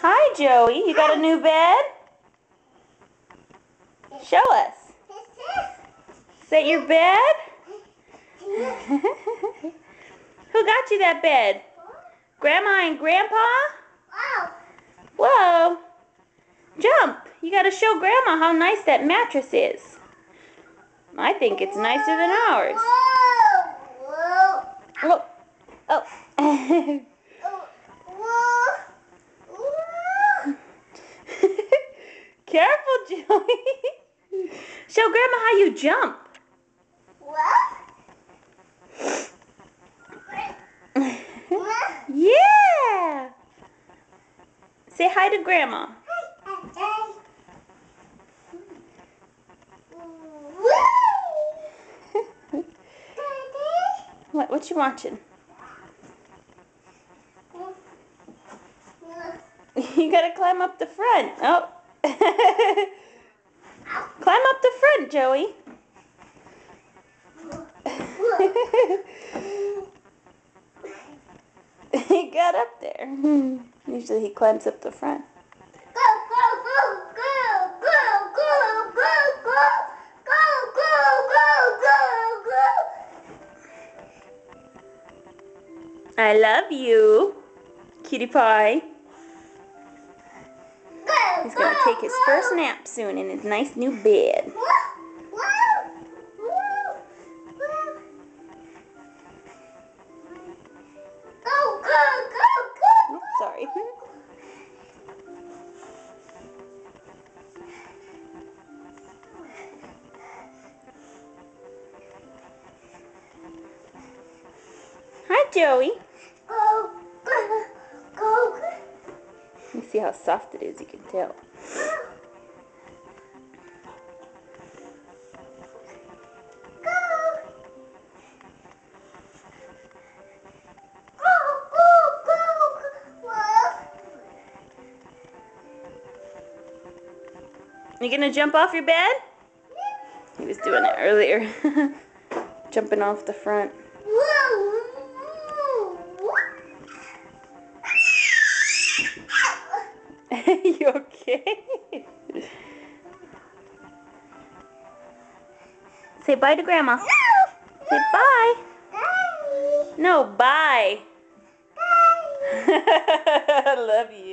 Hi, Joey. You got a new bed? Show us. Is that your bed? Who got you that bed? Grandma and Grandpa? Whoa. Jump. You got to show Grandma how nice that mattress is. I think it's nicer than ours. Oh. Oh. Careful, Joey. Show Grandma how you jump. Yeah. Say hi to Grandma. What you watching? You gotta climb up the front. Oh. Climb up the front, Joey. He got up there. Usually he climbs up the front. I love you, cutie pie. He's gonna take his first nap soon in his nice new bed. Oops, sorry. Hi, Joey. You see how soft it is, you can tell. You gonna jump off your bed? He was doing it earlier. Jumping off the front. You okay? Say bye to Grandma. Say bye. No, bye. I love you.